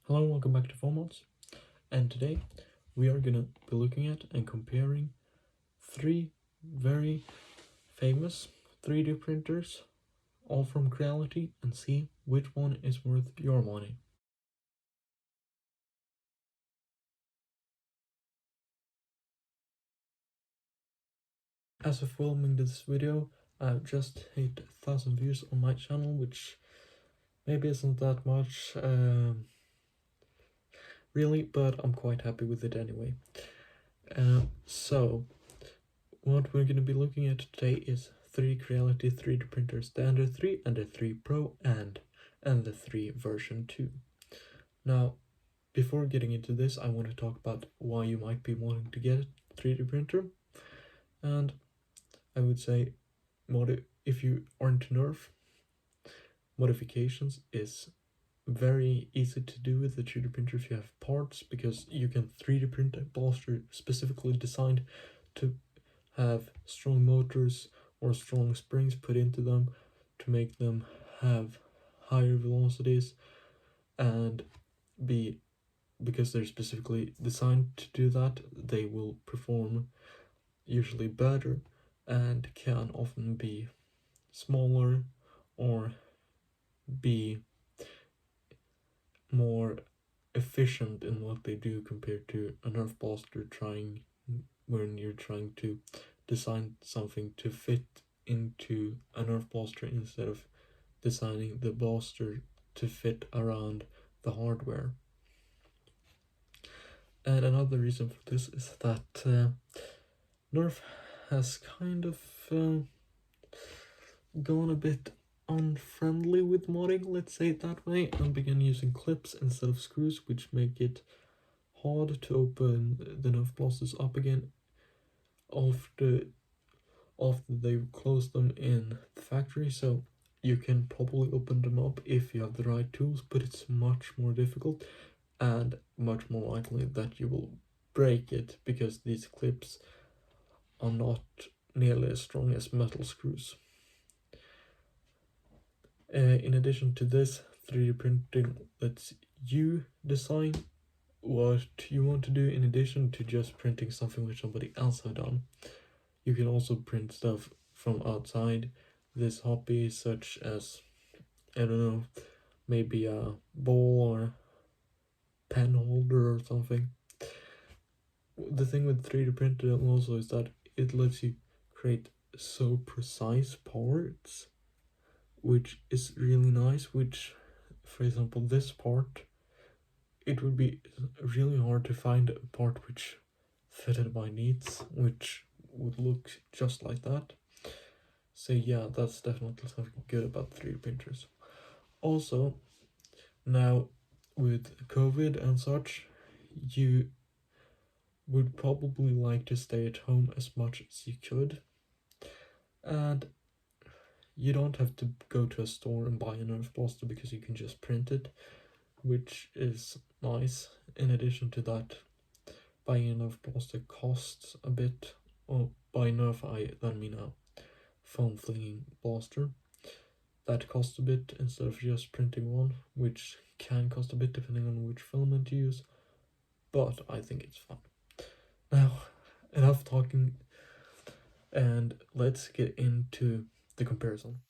Hello and welcome back to Formats, and today we are gonna be looking at and comparing three very famous 3D printers, all from Creality, and see which one is worth your money. As of filming this video, I've just hit 1,000 views on my channel, which maybe isn't that much, really, but I'm quite happy with it anyway. So what we're going to be looking at today is 3 Creality 3D printers, the Ender 3, Ender 3 Pro, and Ender 3 version 2. Now, before getting into this, I want to talk about why you might be wanting to get a 3D printer. And I would say, if you are into Nerf, modifications is very easy to do with the 3D printer if you have parts, because you can 3D print a blaster specifically designed to have strong motors or strong springs put into them to make them have higher velocities, and because they're specifically designed to do that, they will perform usually better and can often be smaller or be more efficient in what they do compared to a Nerf blaster when you're trying to design something to fit into a Nerf blaster instead of designing the blaster to fit around the hardware. And another reason for this is that Nerf has kind of gone a bit unfriendly with modding, let's say it that way, and began using clips instead of screws, which make it hard to open the Nerf blasters up again after they've closed them in the factory. So you can probably open them up if you have the right tools, but it's much more difficult and much more likely that you will break it because these clips are not nearly as strong as metal screws. In addition to this, 3D printing lets you design what you want to do in addition to just printing something which somebody else have done. You can also print stuff from outside this hobby, such as, I don't know, maybe a ball or pen holder or something. The thing with 3D printing also is that it lets you create so precise parts, which is really nice. Which, for example, this part, it would be really hard to find a part which fitted my needs, which would look just like that. So yeah, that's definitely something good about 3D printers. Also, now with COVID and such, you would probably like to stay at home as much as you could, and you don't have to go to a store and buy a Nerf blaster because you can just print it, which is nice. In addition to that, buying a Nerf blaster costs a bit. Oh, by Nerf I mean a foam flinging blaster. That costs a bit instead of just printing one, which can cost a bit depending on which filament you use, but I think it's fun. Now, enough talking, and let's get into the comparison.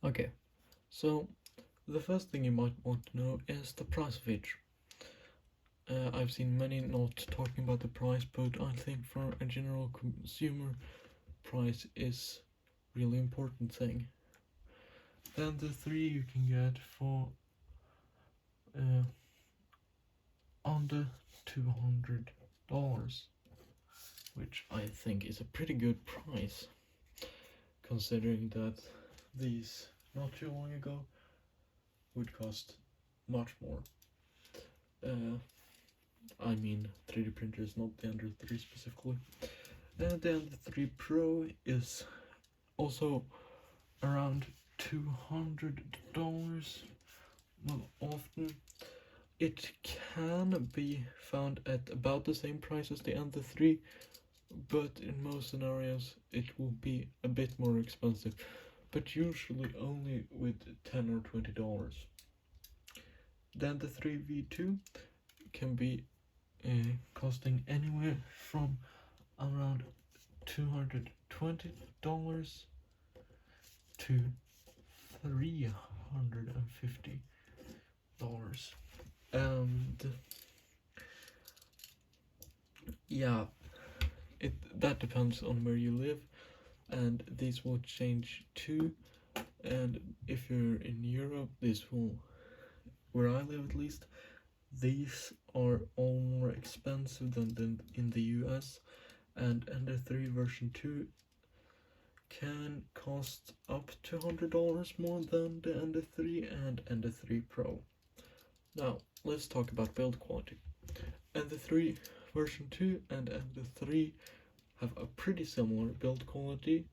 Okay, so the first thing you might want to know is the price of each. I've seen many not talking about the price, but I think for a general consumer, price is really important thing. Then the 3 you can get for under $200, which I think is a pretty good price, considering that these not too long ago would cost much more. I mean 3D printers, not the Ender 3 specifically. And the Ender 3 Pro is also around $200. Well, often it can be found at about the same price as the Ender 3, but in most scenarios it will be a bit more expensive, but usually only with $10 or $20. Then the 3 V2 can be costing anywhere from around $220 to $350. And yeah, that depends on where you live, and these will change too. And if you're in Europe, this will, where I live at least, these are all more expensive than in the US, and Ender 3 version 2 can cost up to $100 more than the Ender 3 and Ender 3 Pro. Now, let's talk about build quality. Ender 3 version 2 and Ender 3 have a pretty similar build quality.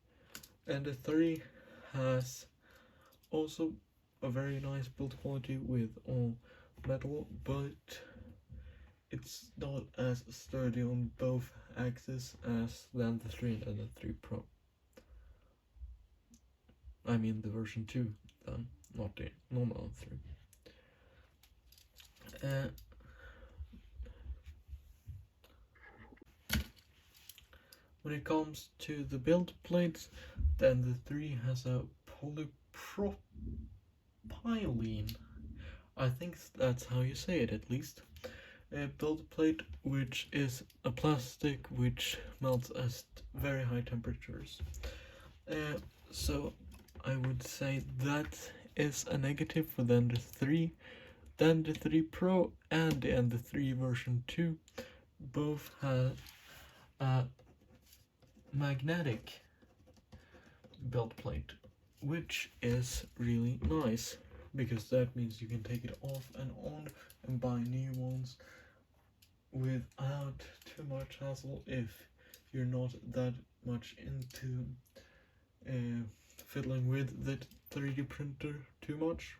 Ender 3 has also a very nice build quality with all metal, but it's not as sturdy on both axes as the Ender 3 and Ender 3 Pro. I mean the version 2 then, not the normal 3. When it comes to the build plates, then the 3 has a polypropylene, I think that's how you say it at least, a build plate, which is a plastic which melts at very high temperatures. So I would say that is a negative for the Ender 3. The Ender 3 Pro and the Ender 3 version 2 both have a magnetic build plate, which is really nice because that means you can take it off and on and buy new ones without too much hassle if you're not that much into fiddling with the 3D printer too much.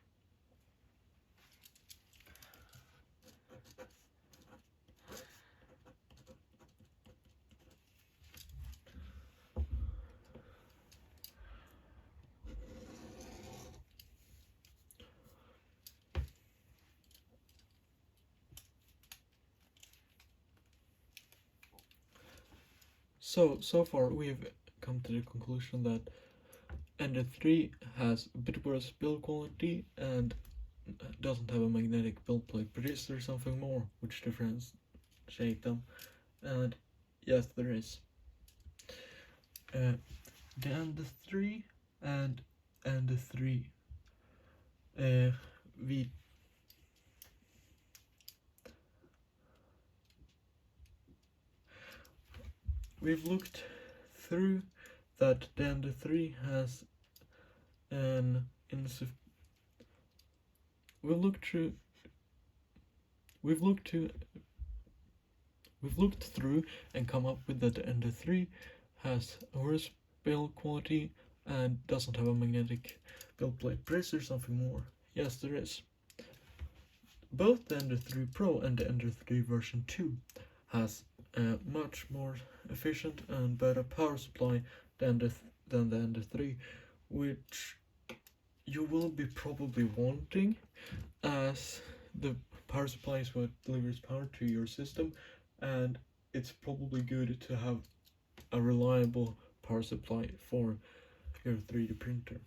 So far we've come to the conclusion that Ender 3 has a bit worse build quality and doesn't have a magnetic build plate, but is there something more which differentiate them? And yes, there is. The Ender 3 and Ender 3 V. We've looked through that the Ender 3 has an We've looked through and come up with that the Ender 3 has a worse build quality and doesn't have a magnetic build plate. But is there something more? Yes, there is. Both the Ender 3 Pro and the Ender 3 version 2 has a much more efficient and better power supply than the Ender 3, which you will be probably wanting, as the power supply is what delivers power to your system, and it's probably good to have a reliable power supply for your 3D printer.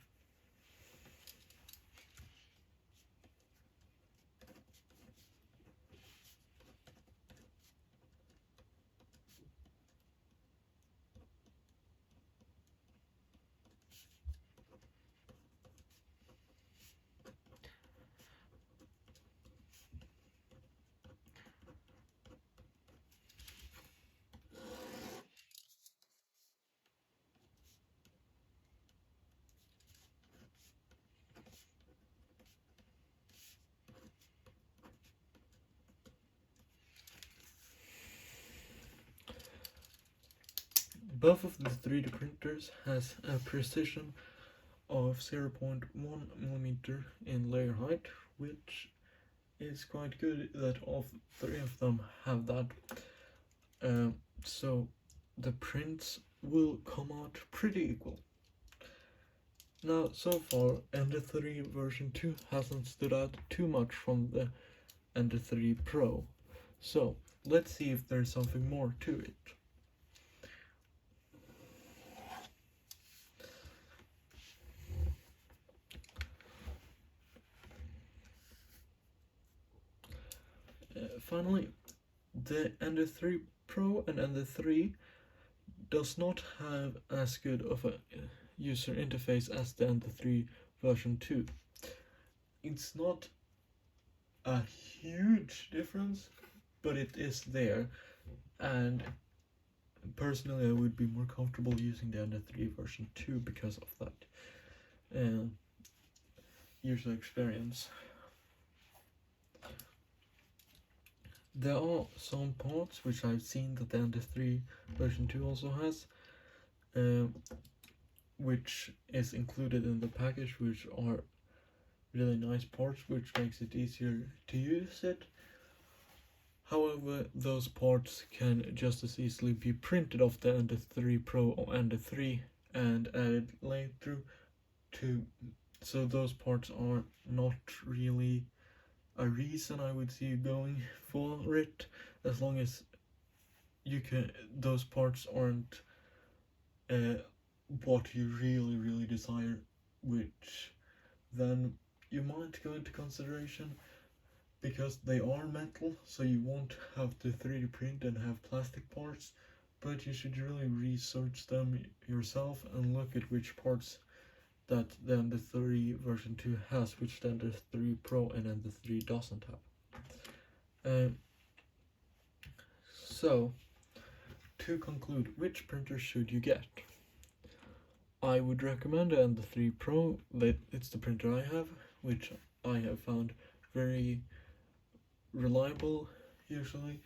Both of the 3D printers has a precision of 0.1 millimeter in layer height, which is quite good that all three of them have that. So the prints will come out pretty equal. Now, so far, Ender 3 version 2 hasn't stood out too much from the Ender 3 Pro. So, let's see if there's something more to it. Finally, the Ender 3 Pro and Ender 3 does not have as good of a user interface as the Ender 3 version 2. It's not a huge difference, but it is there, and personally I would be more comfortable using the Ender 3 version 2 because of that user experience. There are some parts which I've seen that the Ender 3 version 2 also has, which is included in the package, which are really nice parts, which makes it easier to use it. However, those parts can just as easily be printed off the Ender 3 Pro or Ender 3 and added later to, so those parts are not really a reason I would see you going for it, as long as you can, those parts aren't what you really desire, which then you might go into consideration, because they are metal, so you won't have to 3D print and have plastic parts, but you should really research them yourself and look at which parts that the Ender 3 version 2 has, which the Ender 3 Pro and Ender 3 doesn't have. So, to conclude, which printer should you get? I would recommend the Ender 3 Pro. It's the printer I have, which I have found very reliable. Usually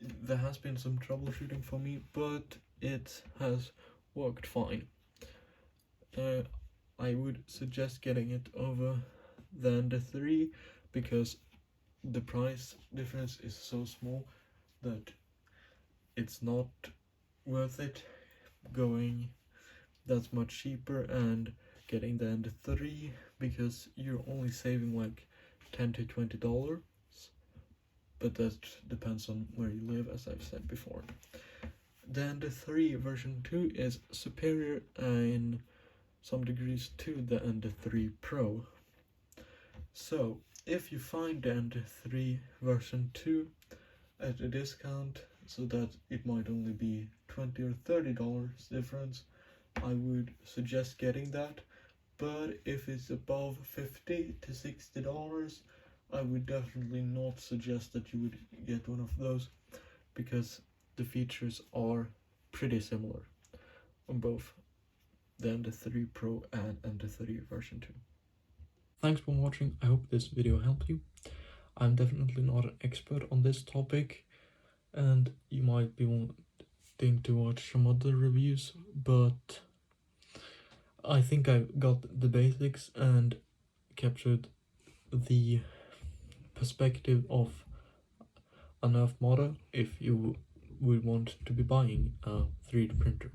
there has been some troubleshooting for me, but it has worked fine. I would suggest getting it over the Ender 3 because the price difference is so small that it's not worth it going that much cheaper and getting the Ender 3, because you're only saving like $10 to $20, but that depends on where you live, as I've said before. The Ender 3 version 2 is superior in some degrees to the Ender 3 Pro. So, if you find the Ender 3 version 2 at a discount, so that it might only be $20 or $30 difference, I would suggest getting that. But if it's above $50 to $60, I would definitely not suggest that you would get one of those, because the features are pretty similar on both the Ender 3 Pro and Ender 3 version 2. Thanks for watching. I hope this video helped you. I'm definitely not an expert on this topic, and you might be wanting to watch some other reviews, but I think I got the basics and captured the perspective of a Nerf modder if you would want to be buying a 3D printer.